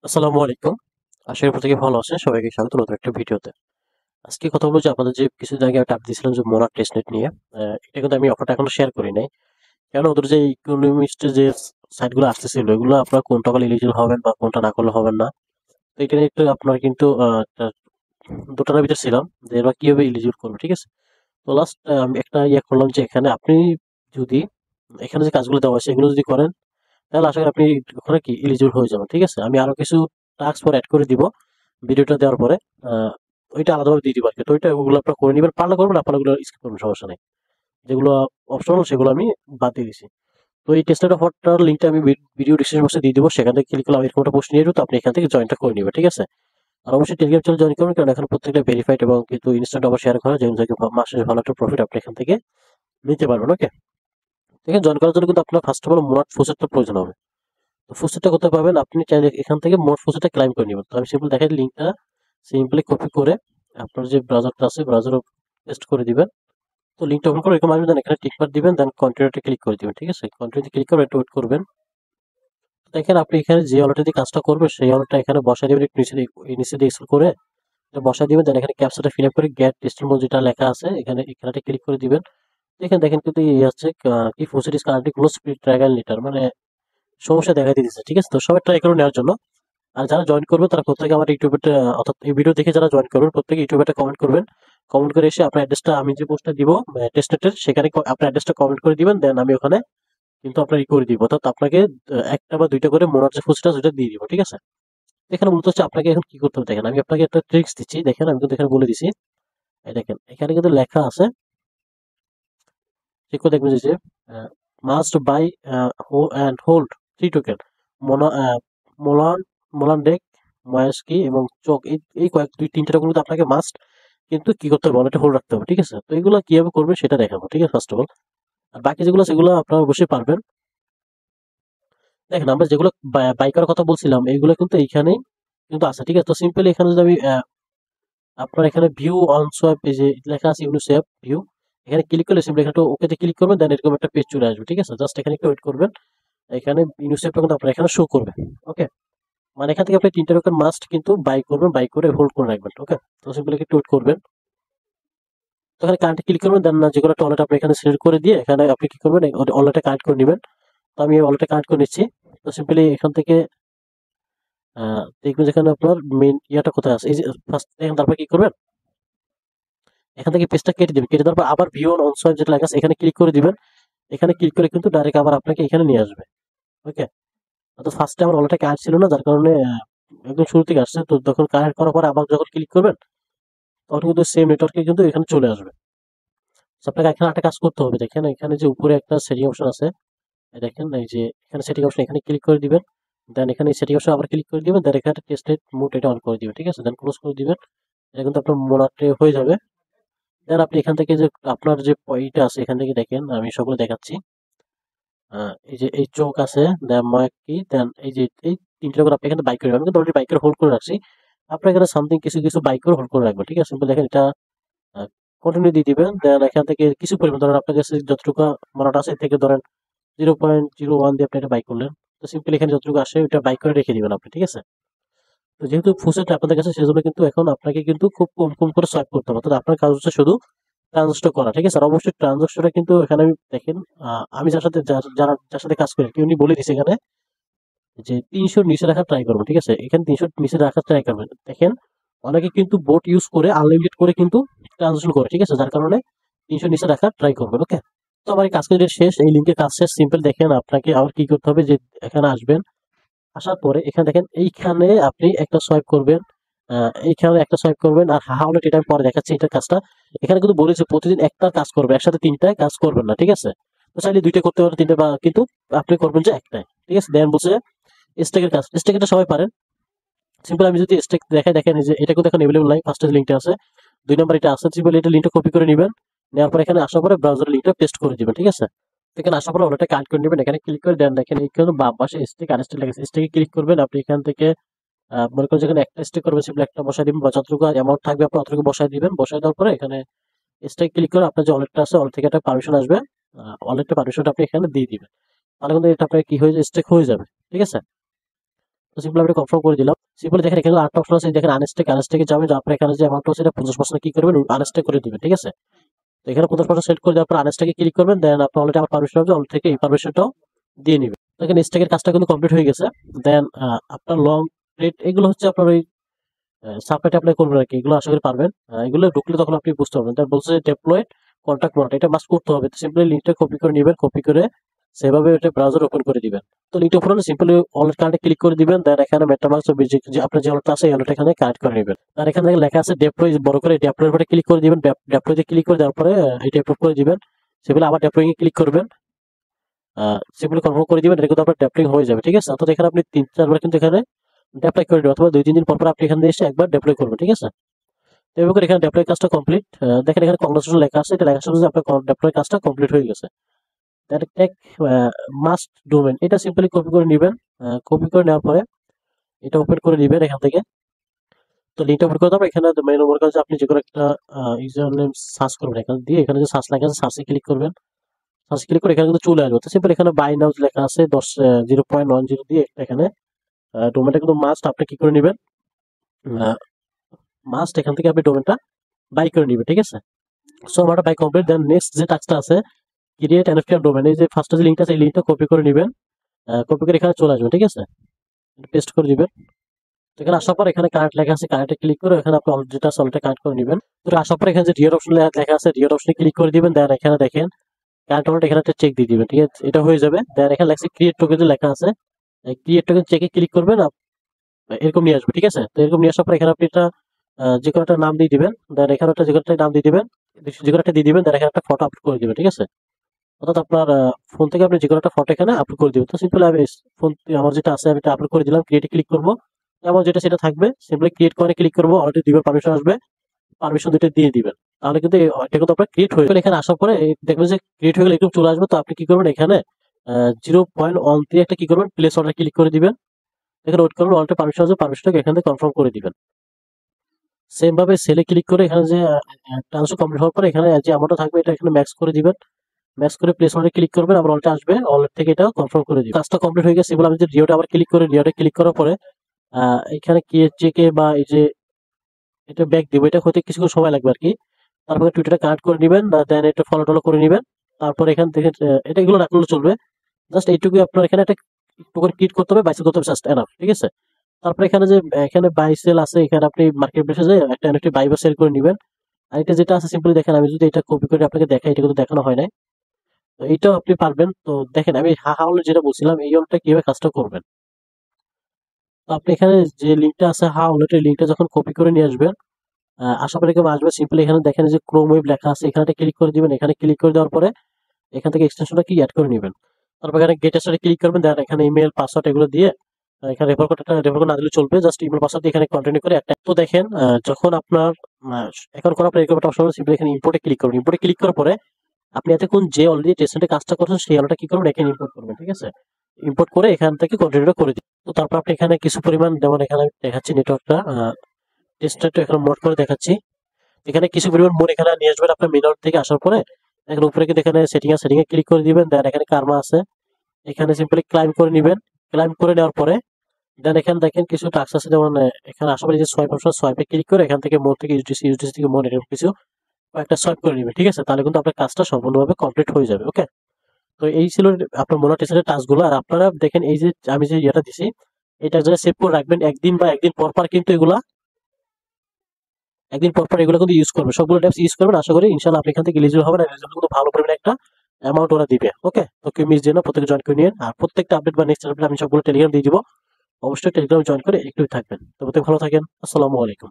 আসসালামু আলাইকুম। আশা করি প্রত্যেকে ভালো আছেন। সবাইকে স্বাগত নতুন একটা ভিডিওতে। আজকে কথা বলবো যে আপনাদের যে কিছুদিন আগে একটা আপডেট দিয়েছিলাম যে মোনার টেস্টনেট নিয়ে। এটা কিন্তু আমি অফারটা এখনো শেয়ার করি নাই। কারণ ওদের যে ইকোনমিস্ট যে সাইটগুলো আসতেছিল এগুলো আপনারা কোনটা করলে এলিজিবল হবেন বা কোনটা না করলে হবেন না। তো এটা নিয়ে একটু আপনার কিন্তু দোটানার ভিতর ছিলাম যে এবার কিভাবে এলিজিবল করবো, ঠিক আছে? তো লাস্ট আমি একটা করলাম যে এখানে আপনি যদি এখানে যে কাজগুলো দেওয়া আছে এগুলো যদি করেন তাহলে আশা করি আপনি ওখানে কি এলিজিবল হয়ে যাবেন, ঠিক আছে? আমি আরো কিছু টাস্ক পরে অ্যাড করে দিব ভিডিওটা দেওয়ার পরে। আহ, ওইটা আলাদাভাবে দিয়ে দিব আর কি। তো ওইটা ওগুলো আপনার করে নেবেন, পারলে করবেন, না পারলে ওগুলো স্কিপ করবেন, সমস্যা নেই। যেগুলো অপশনাল সেগুলো আমি বাদ দিয়ে দিছি। তো এই টেস্টের অফারটার লিঙ্কটা আমি ভিডিও ডিসক্রিপশন বক্সে দিয়ে দিব, সেখান থেকে ক্লিক করলে আমি এরকম একটা পোস্ট নিয়ে যাবো, তো আপনি এখান থেকে জয়েনটা করে নেবেন, ঠিক আছে? আর অবশ্যই টেলিগ্রাম চ্যানেল জয়েন করবেন, কারণ এখন প্রত্যেকটা ভেরিফাইড এবং কিন্তু ইনস্ট্যান্ট অফার শেয়ার করা যেগুলো থেকে মাসে ভালো একটা প্রফিট আপনি এখান থেকে নিতে পারবেন। ওকে, এখানে জয়েন করার জন্য কিন্তু আপনার ফার্স্ট অফ অল মোট ফুসেটটা প্রয়োজন হবে। তো ফুসেটটা কোথায় পাবেন? আপনি চাইলে এখান থেকে মোট ফুসেটটা ক্লাইম করে নেবেন। তো আমি সিম্পল দেখাই, লিঙ্কটা সিম্পলি কপি করে আপনার যে ব্রাউজারটা আছে ব্রাউজারে পেস্ট করে দিবেন। তো লিঙ্কটা ওপেন করে এরকম আসবে, দেন এখানে টিক মার্ক দিবেন, দেন কন্টিনিউতে ক্লিক করে দিবেন, ঠিক আছে? কন্টিনিউতে ক্লিক করে একটু ওয়েট করবেন। দেখেন আপনি এখানে যে ওয়ালেটে কাজটা করবে সেই ওয়ালেটটা এখানে বসায় দিবেন, একটু নিচে দিয়ে স্ক্রল করে এটা বসায় দিবেন, দেন এখানে ক্যাপচাটা ফিল আপ করে গেট টেস্টিং যেটা লেখা আছে এখানে এখানে ক্লিক করে দিবেন। এখানে দেখেন কিন্তু এই হচ্ছে কি ফুসিট is currently close trial litre, মানে সমস্যা দেখা দিতেছে, ঠিক আছে? তো সবাই ট্রাই করে নেওয়ার জন্য। আর যারা জয়েন করবে তারা প্রত্যেকে আমার ইউটিউবে অর্থাৎ এই ভিডিও দেখে যারা জয়েন করবেন প্রত্যেকে ইউটিউবে একটা কমেন্ট করবেন। কমেন্ট করে এসে আপনার অ্যাড্রেসটা, আমি যে পোস্টটা দিব টেস্টনেটের, সেখানে আপনার অ্যাড্রেসটা কমেন্ট করে দিবেন, দেন আমি ওখানে কিন্তু আপনার করে দিব, অর্থাৎ আপনাকে একটা বা দুইটা করে মোনার যে ফুসটা সেটা দিয়ে দিব, ঠিক আছে? এখানে মূলত হচ্ছে আপনাকে এখন কি করতে হবে দেখেন, আমি আপনাকে একটা ট্রিক্স দিচ্ছি, দেখেন আমি কিন্তু এখানে বলে দিছি। এই দেখেন এখানে কিন্তু লেখা আছে, ঠিক করে দেখবেন যে must buy and hold 3 token মোনা মোলান মোলান ডেক ময়াস্কি এবং চোখ, এই কয়েক দুই তিনটা টোকেন কিন্তু আপনাকে মাস্ট কিন্তু কি করতে হবে, ওয়ালেটে হোল্ড রাখতে হবে, ঠিক আছে? তো এগুলো কিভাবে করবেন সেটা দেখাবো, ঠিক আছে? ফার্স্ট অফ অল, আর বাকি যেগুলো সেগুলো আপনারা অবশ্যই পারবেন। দেখেন আমরা যেগুলো বাই করার কথা বলছিলাম এগুলো কিন্তু এইখানেই কিন্তু আছে, ঠিক আছে? তো সিম্পলি এখানে যদি আমি আপনার এখানে ভিউ অন সোয়াপ, এই যে লেখা আছে ইউনিসেফ ভিউ, এখানে ক্লিক করলে সিম্পলি এখানে ওকেতে ক্লিক করবেন, দেন এরকম একটা পেজ চলে আসবে, ঠিক আছে? জাস্ট এখানে একটু ওয়েট করবেন। এখানে ইউনিসেফটা কিন্তু আপনার এখানে শো করবে। ওকে, মানে এখান থেকে আপনি 3 টা টোকেন মাস্ট কিন্তু বাই করবেন, বাই করে হোল্ড করে রাখবেন। ওকে, তো সিম্পলি একটু ওয়েট করবেন। তো এখানে কারেন্টে ক্লিক করবেন, দেন যেগুলো একটা ওয়ালেট আপনি এখানে সিলেক্ট করে দিয়ে এখানে আপনি কি করবেন, ওয়ালেটে কানেক্ট করে নেবেন। তো আমি এই ওয়ালেটে কানেক্ট করে নিচ্ছি। তো সিম্পলি এখান থেকে দেখবেন যেখানে আপনার মেইন ইয়াটা কোথায় আছে, এই যে ফার্স্ট, এখানে তারপর কি করবেন, এখান থেকে পেজটা কেটে দিবেন, কেটে দেওয়ার পর আবার ভিউ অন সোয়াইপ যেটা লেখা আছে এখানে ক্লিক করে দিবেন। এখানে ক্লিক করে কিন্তু ডাইরেক্ট আবার আপনাকে এখানে নিয়ে আসবে। ওকে, তো ফার্স্টে আমার ওয়ালেটে কানেক্ট ছিল না, যার কারণে একদম শুরু থেকে আসছে। তো তখন কানেক্ট করার পর আবার যখন ক্লিক করবেন তখন কিন্তু সেম নেটওয়ার্কে কিন্তু এখানে চলে আসবে। তো আপনাকে এখানে একটা কাজ করতে হবে, দেখেন এখানে যে উপরে একটা সেটিং অপশন আছে, এই দেখেন এই যে এখানে সেটিং অপশন, এখানে ক্লিক করে দিবেন, দেন এখানে সেটিং অপশন আবার ক্লিক করে দিবেন, দেন এখানে টেস্টেড মোড এটা অন করে দিবেন, ঠিক আছে? দেন ক্লোজ করে দিবেন। এটা কিন্তু আপনার মোনাটে হয়ে যাবে। দেন আপনি এখান থেকে যে আপনার যে পয়েন্টটা আছে এখান থেকে দেখেন আমি সবগুলো দেখাচ্ছি। এই যে এই চোখ আছে, দেন ময়াক্কি, দেন এই যে এই 3টা করে আপনি এখানে বাই করে, আমি কিন্তু অলরেডি বাই করে হোল্ড করে রাখছি। আপনার এখানে সামথিং কিছু কিছু বাই করে হোল্ড করে রাখবেন, ঠিক আছে? সিম্পল দেখেন এটা কন্টিনিউ দিয়ে দিবেন, দেন এখান থেকে কিছু পরিমাণ ধরেন আপনার কাছে যতটুকু মনাট আছে এর থেকে ধরেন 0.01 দিয়ে আপনি এটা বাই করলেন। তো সিম্পলি এখানে যতটুকু আসে ওইটা বাই করে রেখে দিবেন আপনি, ঠিক আছে? তো যেহেতু ফুসেটটা আপনাদের কাছে সেজন্য কিন্তু এখন আপনাকে কিন্তু খুব কম কম করে সোয়াইপ করতে হবে, অর্থাৎ আপনার কাজ হচ্ছে শুধু ট্রানজাকশন করা, ঠিক আছে? আর অবশ্যই ট্রানজাকশনটা কিন্তু এখানে আমি দেখেন আমি যার সাথে যার সাথে কাজ করি কি উনি বলে দিছে এখানে যে 300 নিচে রাখার ট্রাই করবেন, ঠিক আছে? এখানে 300 নিচে রাখার ট্রাই করবেন। দেখেন অনেকে কিন্তু বোট ইউজ করে আনলিমিটেড করে কিন্তু ট্রানজাকশন করে, ঠিক আছে? যার কারণে 300 নিচে রাখার ট্রাই করবেন। ওকে, তো আমার এই কাজ শেষ, এই লিঙ্কের কাজ শেষ। সিম্পল দেখেন আপনাকে আবার কি করতে হবে, যে এখানে আসবেন, আসার পরে এখানে দেখেন এইখানে আপনি একটা সোয়াইপ করবেন, এইখানে একটা সোয়াইপ করবেন, আর হাওলেট এটা আমি পরে দেখাচ্ছি এটার কাজটা। এখানে কিন্তু বলেছে প্রতিদিন একটা কাজ করবে, একসাথে 3টা কাজ করবেন না, ঠিক আছে? তো চাইলে 2টা করতে পারেন, 3টা, বা কিন্তু আপনি করবেন যে একটাই, ঠিক আছে? দেন বলছে স্টেকের কাজ, স্টেকটা সবাই পারেন। সিম্পল আমি যদি স্টেক দেখাই, দেখেন এই যে এটা কিন্তু এখন এভেলেবল নাই, ফার্স্টের লিঙ্কটা আছে, 2 নম্বর এটা আছে। সিম্পল এটা লিঙ্কটা কপি করে নেবেন, নেওয়ার পর এখানে আসার পরে ব্রাউজারের লিঙ্কটা পেস্ট করে দিবেন, ঠিক আছে? এখানে আসার পরে ওটা কানেক্ট করে নেবেন, এখানে ক্লিক করে দেন, দেখেন এখানে বাম পাশে স্টেক আনস্টেক লেগেছে, স্টেকে ক্লিক করবেন। আপনি এখান থেকে মনে করেন যেখানে একটা স্টেক করবেন সিম্পল একটা বসাই দিবেন, বা যতটুকু অ্যামাউন্ট থাকবে আপনি অতটুকু বসাই দিবেন। বসাই দেওয়ার পরে এখানে স্টেক ক্লিক করে আপনার যে ওয়ালেটটা আছে ওয়ালেট থেকে একটা পারমিশন আসবে, ওয়ালেটটা পারমিশনটা আপনি এখানে দিয়ে দিবেন। তাহলে কিন্তু এটা আপনার কি হয়ে যায়, স্টেক হয়ে যাবে, ঠিক আছে? তো সিম্পল আমি কনফার্ম করে দিলাম। সিম্পল দেখেন এখানে 8টা অপশন আছে, দেখেন আনস্টেকে যাবেন, আপনার এখানে যে অ্যামাউন্ট আছে এটা 50% কি করবেন, আনস্টেক করে দিবেন, ঠিক আছে। তো এখানে 50% সেট করে দেওয়ার পর আনস্টেকে ক্লিক করবেন, দেন আপনি অলরেডি আমার পারমিশন হবে, অলরেডি থেকে এই পারমিশনটাও দিয়ে নিবেন। তো এখানে স্টেকের কাজটা কিন্তু কমপ্লিট হয়ে গেছে। দেন আপনার লং রেট এগুলো হচ্ছে আপনার ওই সাবনেট অ্যাপ্লাই করবেন আর কি, এগুলো আশা করি পারবেন। এগুলো ঢুকলে তখন আপনি বুঝতে পারবেন। তার বলছে ডেপ্লয়েড কন্ট্যাক্ট মনিটর, এটা মাস্ট করতে হবে। তো সিম্পলি লিঙ্কটা কপি করে নেবেন, কপি করে সেভাবে এটা ব্রাউজার ওপেন করে দিবেন। তো লিঙ্কটা ওপেন হলে সিম্পলি ওয়ালেট কার্ডে ক্লিক করে দিবেন, দেন এখানে মেটামাস্ক যে আপনার যে ওয়ালেটটা আছে এই ওয়ালেট এখানে কানেক্ট করে নেবেন। আর এখানে লেখা আছে ডেপ্লয়, বড় করে ডেপ্লয়ের উপরে ক্লিক করে দিবেন, ডেপ্লয়তে ক্লিক করে দেওয়ার পরে এটা অ্যাপ্রুভ করে দিবেন। সেগুলো আবার ডেপ্লয়িং এ ক্লিক করবেন, সিম্পলি কনফার্ম করে দিবেন, এটা কিন্তু আপনার ডেপ্লয়িং হয়ে যাবে, ঠিক আছে। অর্থাৎ এখানে আপনি 3-4 বার কিন্তু এখানে ডেপ্লয় করে নেবেন, অথবা 2-3 দিন পর পর আপনি এখানে এসে একবার ডেপ্লয় করবেন, ঠিক আছে। তো এভাবে করে এখানে ডেপ্লয় কাজটা কমপ্লিট। দেখেন এখানে কংগ্রেচুলেশন লেখা আছে, এটা লেখার সাথে যে আপনার ডেপ্লয় কাজটা কমপ্লিট হয়ে গেছে। টেক মাস্ট ডোমেন, এটা সিম্পলি কপি করে নেবেন। কপি করে নেওয়ার পরে এটা ওপেন করে নেবেন এখান থেকে। তো লিঙ্কটা ওপেন করে দেবো, এখানে মেনু ওপর কাছে আপনি যে কোনো একটা ইউজার নেম সার্চ করবেন, এখানে দিয়ে এখানে যে সার্চ লেখা আছে সার্চে ক্লিক করবেন। সার্চ ক্লিক করে এখানে কিন্তু চলে আসবে। তো সিম্পল এখানে বাই নাও লেখা আছে 0.10 দিয়ে এখানে ডোমেনটা কিন্তু মাস্ট আপনি কি করে নেবেন, মাস্ট এখান থেকে আপনি ডোমেনটা বাই করে নেবেন, ঠিক আছে। সো আমার বাই কমপ্লিট। দেন নেক্সট যে টাস্কটা আছে ক্রিয়েট এনএফটি আর ডোমেন, এই যে ফার্স্ট যে লিঙ্কটা আছে এই লিঙ্কটা কপি করে নেবেন, কপি করে এখানে চলে আসবে, ঠিক আছে। পেস্ট করে দিবেন। তো এখানে আসার পর এখানে কানেক্ট লেখা আছে, কানেক্টে ক্লিক করে এখানে আপনি যেটা সলটা কানেক্ট করে নেবেন। তো আসার পর এখানে যে রিয়ার অপশন লেখা আছে রিয়ার অপশনে ক্লিক করে দিবেন, দেন এখানে দেখেন কানেক্ট ওয়ালেট এখানে একটা চেক দিয়ে দিবেন, ঠিক আছে। এটা হয়ে যাবে। দেন এখানে লেখা ক্রিয়েট টোকেন যে লেখা আছে এই ক্রিয়েট টোকেন চেকে ক্লিক করবেন, এরকম নিয়ে আসবে, ঠিক আছে। তো এরকম নিয়ে আসার পর এখানে আপনি এটা যে কোনো একটা নাম দিয়ে দিবেন, দেন এখানে একটা যে কোনো একটা নাম দিয়ে দিবেন, যে কোনো একটা দিয়ে দিবেন, দেন এখানে একটা ফটো আপলোড করে দিবেন, ঠিক আছে। অর্থাৎ আপনার ফোন থেকে আপনি যে কোনো একটা ফটো এখানে আপলোড করে দিবেন। তো সিম্পলি আমি ফোন আমার যেটা আছে আমি এটা আপলোড করে দিলাম, ক্রিয়েটে ক্লিক করবো, আমার যেটা সেটা থাকবে, সিম্পলি ক্রিয়েট করে ক্লিক করবো, অলরেডি দিবেন পারমিশন আসবে, পারমিশন দুটো দিয়ে দিবেন, তাহলে কিন্তু এটা কিন্তু আপনার ক্রিয়েট হয়ে গেলে এখানে আসার পরে দেখবেন যে ক্রিয়েট হয়ে গেলে একটু চলে আসবে। তো আপনি কি করবেন এখানে 0.13 একটা কি করবেন প্লেস অর্ডার ক্লিক করে দিবেন, এখানে ওয়েট করবেন, অলরেডি পারমিশন আসবে, পারমিশনটাকে এখান থেকে কনফার্ম করে দিবেন। সেম ভাবে সেলে ক্লিক করে এখানে যে ট্রান্সফার কমপ্লিট হওয়ার পরে এখানে যে অ্যামাউন্টটা থাকবে এটা এখানে ম্যাক্স করে দিবেন, ম্যাক্স করে প্লেস অর্ডারে ক্লিক করবেন, আবার অলরেডি আসবে, অলরেডি থেকে এটা কনফার্ম করে দিবেন। কাজটা কমপ্লিট হয়ে গেছে। এবার আমি যে রিওটা আবার ক্লিক করে রিওটা ক্লিক করার পরে এখানে কি চেকে বা এই যে এটা ব্যাক দিব, এটা হতে কিছুক্ষণ সময় লাগবে আর কি। তারপরে টুইটারটা কানেক্ট করে নেবেন, দেন এটা ফলো টলো করে নেবেন। তারপর এখান থেকে এটা এগুলো না করলে চলবে, জাস্ট এইটুকু আপনার এখানে একটা একটু করে ক্লিক করতে হবে, বাইসেল করতে হবে, জাস্ট এনাফ, ঠিক আছে। তারপরে এখানে যে এখানে বাই সেল আছে, এখানে আপনি মার্কেট প্লেসে যে একটা এনএফটি বাই বা সেল করে নেবেন। আর এটা যেটা আছে সিম্পলি দেখেন, আমি যদি এটা কপি করে আপনাকে দেখাই, এটা কিন্তু দেখানো হয় নাই। তো এইটাও আপনি পারবেন। তো দেখেন আমি হাউলে যেটা বলছিলাম এই ওয়ালেটটা কিভাবে কাজটা করবেন। তো আপনি এখানে যে লিঙ্কটা আছে হাউলেটের লিঙ্কটা যখন কপি করে নিয়ে আসবেন, আশা করি কেউ আসবে, সিম্পলি এখানে দেখেন যে ক্রোম ওয়েব লেখা আছে, এখানে ক্লিক করে দিবেন, এখানে ক্লিক করে দেওয়ার পরে এখান থেকে এক্সটেনশনটা কি অ্যাড করে নেবেন। তারপর এখানে গেট স্টারে ক্লিক করবেন, দেন এখানে ইমেল পাসওয়ার্ড এগুলো দিয়ে এখানে রেফার কোড না দিলে চলবে, জাস্ট ইমেল পাসওয়ার্ড দিয়ে এখানে কন্টিনিউ করে একটা। তো দেখেন যখন আপনার এখন করার পরে এরকম একটা অপশন সিম্পলি এখানে ইম্পোর্টে ক্লিক করবেন, ইম্পোর্টে ক্লিক করার পরে আপনি এতক্ষণ যে অলরেডি টেস্টে কাজটা করছেন সেই আলোটা কি করবেন এখানে ইম্পোর্ট করবেন, ঠিক আছে। ইম্পোর্ট করে এখান থেকে কন্টিনিউ করে দিন। তো তারপর আপনি এখানে কিছু পরিমাণ, যেমন এখানে দেখাচ্ছি নেটওয়ার্কটা টেস্টটা এখানে মোড করে দেখাচ্ছি, এখানে কিছু পরিমাণ মোড এখানে নিয়ে আসবেন আপনার মেনু থেকে আসার পরে। এখানে উপরে কিন্তু এখানে সেটিং এ ক্লিক করে দিবেন, দেন এখানে কার্মা আছে, এখানে সিম্পলি ক্লাইম করে নেবেন। ক্লাইম করে নেওয়ার পরে দেন এখানে দেখেন কিছু টাস্ক আছে, যেমন এখানে আশেপাশে যে সোয়াইপ অপশন, সোয়াইপে ক্লিক করে এখান থেকে মোড থেকে ইউটিসি থেকে মোড এরকম কিছু একটা সোয়াইপ করে নেবেন, ঠিক আছে। তাহলে কিন্তু আপনার কাজটা সম্পূর্ণভাবে কমপ্লিট হয়ে যাবে। ওকে, তো এই ছিল আপনার মোনা টেস্টের টাস্কগুলো। আর আপনারা দেখেন এই যে আমি যে ইয়েটা দিছি এটা যারা সেভ করে রাখবেন, একদিন বা একদিন পর পর কিন্তু এগুলা একদিন পর পর এগুলো কিন্তু ইউজ করবেন, সবগুলো ট্যাপস ইউজ করবেন। আশা করি ইনশাআল্লাহ আপনি এখান থেকে এলিজিবল হবেন, এলিজিবল কিন্তু ভালো পরিমাণে একটা অ্যামাউন্ট ওরা দিবে। ওকে, তো কেউ মিস দিয়ে না, প্রত্যেকে জয়েন করে নিন। আর প্রত্যেকটা আপডেট বা নেক্সট আপডেট আমি সবগুলো টেলিগ্রাম দিয়ে দিব, অবশ্যই টেলিগ্রাম জয়েন করে একটু থাকবেন। তো প্রত্যেক ভালো থাকেন। আসসালামু আলাইকুম।